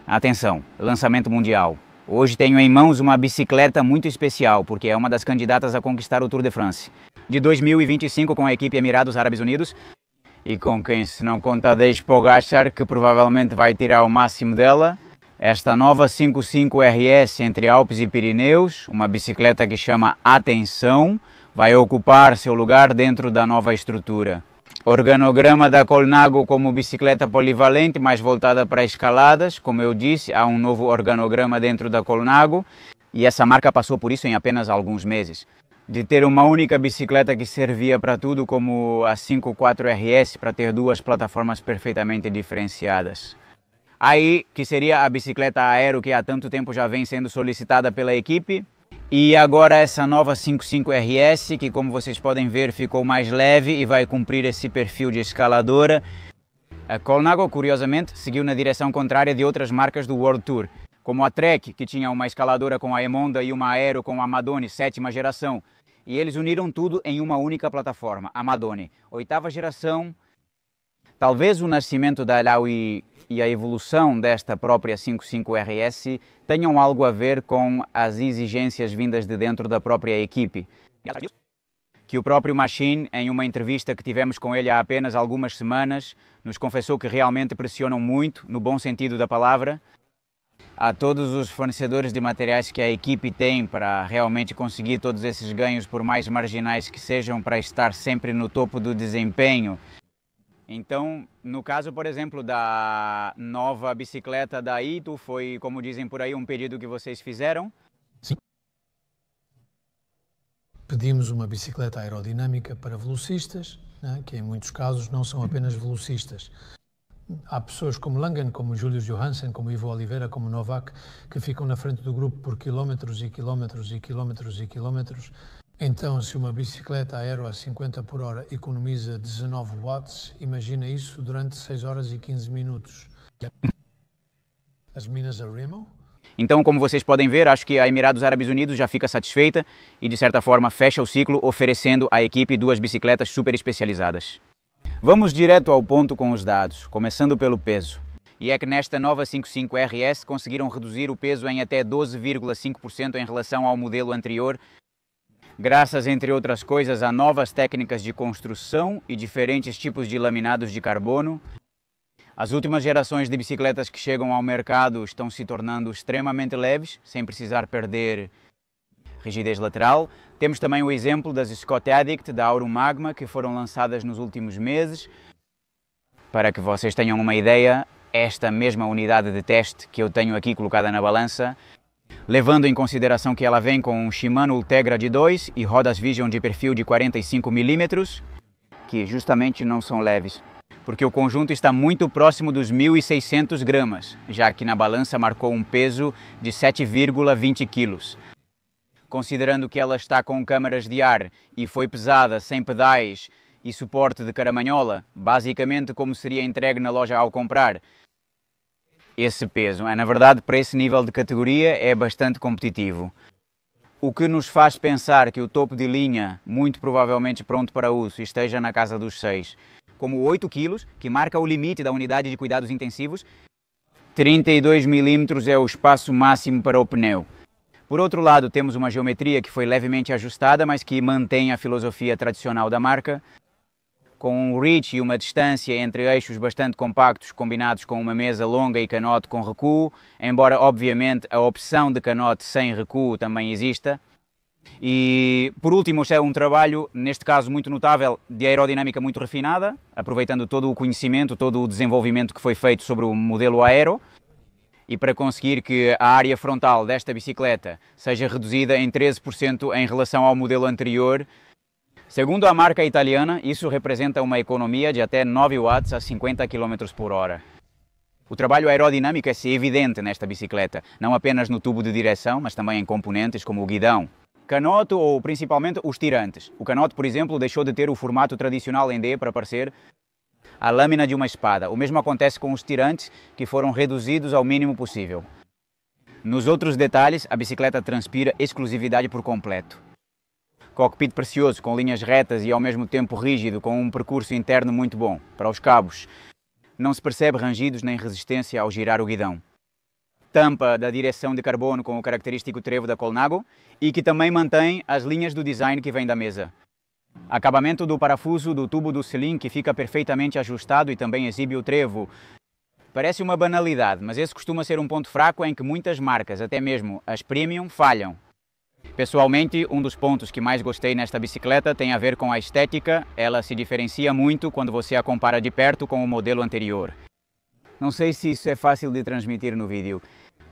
Atenção, lançamento mundial. Hoje tenho em mãos uma bicicleta muito especial, porque é uma das candidatas a conquistar o Tour de France de 2025 com a equipe Emirados Árabes Unidos e com quem, se não conta Tadej Pogačar, que provavelmente vai tirar o máximo dela, esta nova 55 RS entre Alpes e Pirineus, uma bicicleta que chama atenção, vai ocupar seu lugar dentro da nova estrutura. Organograma da Colnago como bicicleta polivalente, mais voltada para escaladas. Como eu disse, há um novo organograma dentro da Colnago e essa marca passou por isso em apenas alguns meses. De ter uma única bicicleta que servia para tudo, como a 54 RS, para ter duas plataformas perfeitamente diferenciadas. Aí, que seria a bicicleta aero que há tanto tempo já vem sendo solicitada pela equipe. E agora essa nova 55 RS, que como vocês podem ver ficou mais leve e vai cumprir esse perfil de escaladora. A Colnago, curiosamente, seguiu na direção contrária de outras marcas do World Tour, como a Trek, que tinha uma escaladora com a Emonda e uma aero com a Madone, 7ª geração. E eles uniram tudo em uma única plataforma, a Madone, 8ª geração. Talvez o nascimento da Alaoui e a evolução desta própria 55 RS tenham algo a ver com as exigências vindas de dentro da própria equipe. Que o próprio Machine, em uma entrevista que tivemos com ele há apenas algumas semanas, nos confessou que realmente pressionam muito, no bom sentido da palavra, a todos os fornecedores de materiais que a equipe tem para realmente conseguir todos esses ganhos, por mais marginais que sejam, para estar sempre no topo do desempenho. Então, no caso, por exemplo, da nova bicicleta da Ito, foi, como dizem por aí, um pedido que vocês fizeram? Sim. Pedimos uma bicicleta aerodinâmica para velocistas, né, que em muitos casos não são apenas velocistas. Há pessoas como Langen, como Julius Johansen, como Ivo Oliveira, como Novak, que ficam na frente do grupo por quilómetros e quilómetros e quilómetros e quilómetros. Então, se uma bicicleta aero a 50 por hora economiza 19 watts, imagina isso durante 6 horas e 15 minutos. As minas a Remo? Então, como vocês podem ver, acho que a Emirados Árabes Unidos já fica satisfeita e, de certa forma, fecha o ciclo oferecendo à equipe duas bicicletas super especializadas. Vamos direto ao ponto com os dados, começando pelo peso. E é que nesta nova 55 RS conseguiram reduzir o peso em até 12,5% em relação ao modelo anterior, graças, entre outras coisas, a novas técnicas de construção e diferentes tipos de laminados de carbono. As últimas gerações de bicicletas que chegam ao mercado estão se tornando extremamente leves, sem precisar perder rigidez lateral. Temos também o exemplo das Scott Addict da Aurum Magma, que foram lançadas nos últimos meses. Para que vocês tenham uma ideia, esta mesma unidade de teste que eu tenho aqui colocada na balança, levando em consideração que ela vem com um Shimano Ultegra de 2 e rodas Vision de perfil de 45 mm, que justamente não são leves, porque o conjunto está muito próximo dos 1.600 gramas, já que na balança marcou um peso de 7,20 kg. Considerando que ela está com câmaras de ar e foi pesada sem pedais e suporte de caramanhola, basicamente como seria entregue na loja ao comprar, esse peso, na verdade, para esse nível de categoria é bastante competitivo. O que nos faz pensar que o topo de linha, muito provavelmente pronto para uso, esteja na casa dos 6. Como 8 kg, que marca o limite da unidade de cuidados intensivos, 32 mm é o espaço máximo para o pneu. Por outro lado, temos uma geometria que foi levemente ajustada, mas que mantém a filosofia tradicional da marca, com um reach e uma distância entre eixos bastante compactos, combinados com uma mesa longa e canote com recuo, embora obviamente a opção de canote sem recuo também exista. E por último, é um trabalho, neste caso muito notável, de aerodinâmica muito refinada, aproveitando todo o conhecimento, todo o desenvolvimento que foi feito sobre o modelo aero, e para conseguir que a área frontal desta bicicleta seja reduzida em 13% em relação ao modelo anterior. Segundo a marca italiana, isso representa uma economia de até 9 watts a 50 km por hora. O trabalho aerodinâmico é evidente nesta bicicleta, não apenas no tubo de direção, mas também em componentes como o guidão, canote ou principalmente os tirantes. O canote, por exemplo, deixou de ter o formato tradicional em D para parecer a lâmina de uma espada. O mesmo acontece com os tirantes, que foram reduzidos ao mínimo possível. Nos outros detalhes, a bicicleta transpira exclusividade por completo. Cockpit precioso, com linhas retas e ao mesmo tempo rígido, com um percurso interno muito bom. Para os cabos, não se percebe rangidos nem resistência ao girar o guidão. tampa da direção de carbono com o característico trevo da Colnago e que também mantém as linhas do design que vem da mesa. Acabamento do parafuso do tubo do selim que fica perfeitamente ajustado e também exibe o trevo. Parece uma banalidade, mas esse costuma ser um ponto fraco em que muitas marcas, até mesmo as premium, falham. Pessoalmente, um dos pontos que mais gostei nesta bicicleta tem a ver com a estética. Ela se diferencia muito quando você a compara de perto com o modelo anterior. Não sei se isso é fácil de transmitir no vídeo.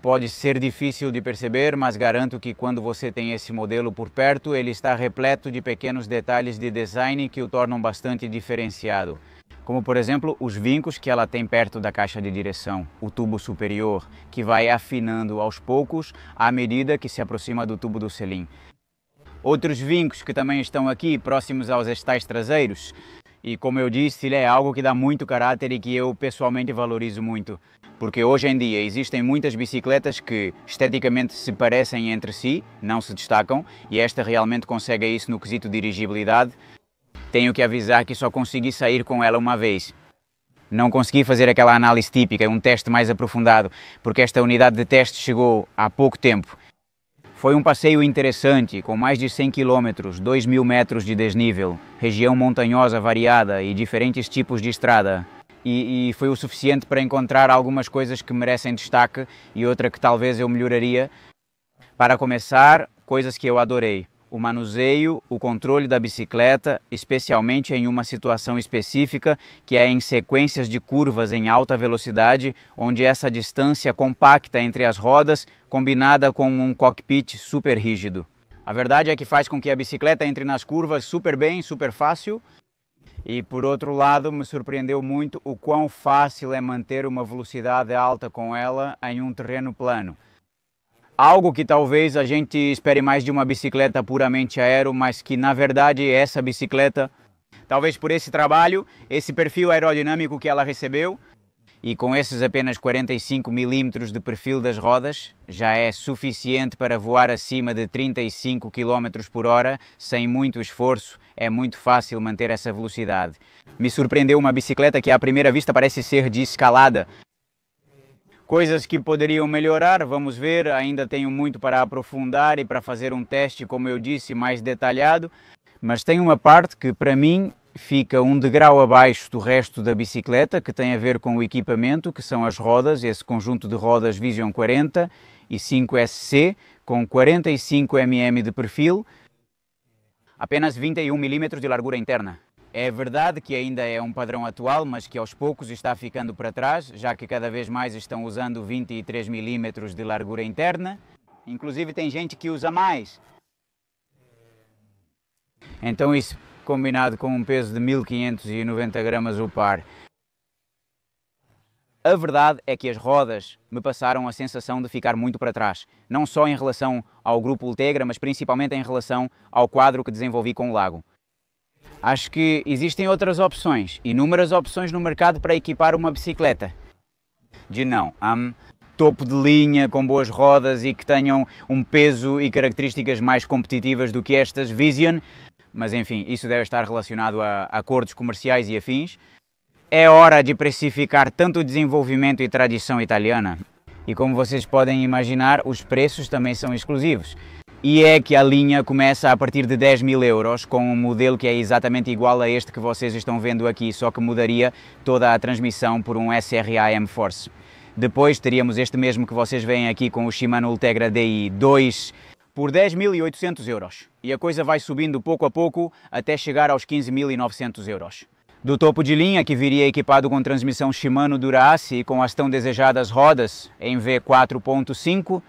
Pode ser difícil de perceber, mas garanto que quando você tem esse modelo por perto, ele está repleto de pequenos detalhes de design que o tornam bastante diferenciado. Como, por exemplo, os vincos que ela tem perto da caixa de direção, o tubo superior, que vai afinando aos poucos à medida que se aproxima do tubo do selim. Outros vincos que também estão aqui, próximos aos estais traseiros, e como eu disse, é algo que dá muito caráter e que eu pessoalmente valorizo muito. Porque hoje em dia existem muitas bicicletas que esteticamente se parecem entre si, não se destacam, e esta realmente consegue isso no quesito dirigibilidade. Tenho que avisar que só consegui sair com ela uma vez. Não consegui fazer aquela análise típica, um teste mais aprofundado, porque esta unidade de teste chegou há pouco tempo. Foi um passeio interessante, com mais de 100 km, 2.000 metros de desnível, região montanhosa variada e diferentes tipos de estrada. E foi o suficiente para encontrar algumas coisas que merecem destaque e outra que talvez eu melhoraria. Para começar, coisas que eu adorei. O manuseio, o controle da bicicleta, especialmente em uma situação específica, que é em sequências de curvas em alta velocidade, onde essa distância compacta entre as rodas, combinada com um cockpit super rígido. A verdade é que faz com que a bicicleta entre nas curvas super bem, super fácil. E por outro lado, me surpreendeu muito o quão fácil é manter uma velocidade alta com ela em um terreno plano. Algo que talvez a gente espere mais de uma bicicleta puramente aero, mas que na verdade essa bicicleta, talvez por esse trabalho, esse perfil aerodinâmico que ela recebeu, e com esses apenas 45 mm de perfil das rodas, já é suficiente para voar acima de 35 km por hora, sem muito esforço. É muito fácil manter essa velocidade. Me surpreendeu uma bicicleta que à primeira vista parece ser de escalada. Coisas que poderiam melhorar, vamos ver, ainda tenho muito para aprofundar e para fazer um teste, como eu disse, mais detalhado, mas tem uma parte que para mim fica um degrau abaixo do resto da bicicleta, que tem a ver com o equipamento, que são as rodas, esse conjunto de rodas Vision 40 e 5SC, com 45 mm de perfil, apenas 21 mm de largura interna. É verdade que ainda é um padrão atual, mas que aos poucos está ficando para trás, já que cada vez mais estão usando 23 mm de largura interna. Inclusive tem gente que usa mais. Então isso combinado com um peso de 1590 gramas o par. A verdade é que as rodas me passaram a sensação de ficar muito para trás, não só em relação ao grupo Ultegra, mas principalmente em relação ao quadro que desenvolvi com o Lago. Acho que existem outras opções, inúmeras opções no mercado para equipar uma bicicleta. De não, topo de linha, com boas rodas e que tenham um peso e características mais competitivas do que estas Vision, mas enfim, isso deve estar relacionado a acordos comerciais e afins. É hora de precificar tanto desenvolvimento e tradição italiana. E como vocês podem imaginar, os preços também são exclusivos. E é que a linha começa a partir de 10.000 euros, com um modelo que é exatamente igual a este que vocês estão vendo aqui, só que mudaria toda a transmissão por um SRA M-Force. Depois teríamos este mesmo que vocês veem aqui com o Shimano Ultegra Di 2 por 10.800 euros. E a coisa vai subindo pouco a pouco até chegar aos 15.900 euros. Do topo de linha, que viria equipado com transmissão Shimano Dura-Ace e com as tão desejadas rodas em V4.5,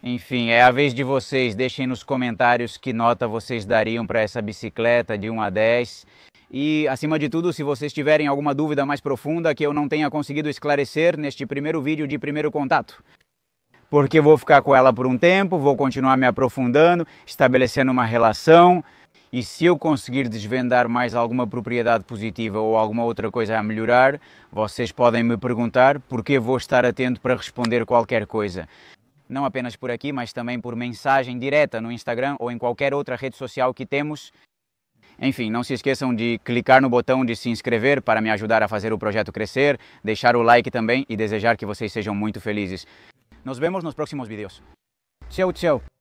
enfim, é a vez de vocês. Deixem nos comentários que nota vocês dariam para essa bicicleta de 1 a 10. E, acima de tudo, se vocês tiverem alguma dúvida mais profunda que eu não tenha conseguido esclarecer neste primeiro vídeo de primeiro contato. Porque vou ficar com ela por um tempo, vou continuar me aprofundando, estabelecendo uma relação. E se eu conseguir desvendar mais alguma propriedade positiva ou alguma outra coisa a melhorar, vocês podem me perguntar, porque vou estar atento para responder qualquer coisa. Não apenas por aqui, mas também por mensagem direta no Instagram ou em qualquer outra rede social que temos. Enfim, não se esqueçam de clicar no botão de se inscrever para me ajudar a fazer o projeto crescer, deixar o like também e desejar que vocês sejam muito felizes. Nos vemos nos próximos vídeos. Tchau, tchau.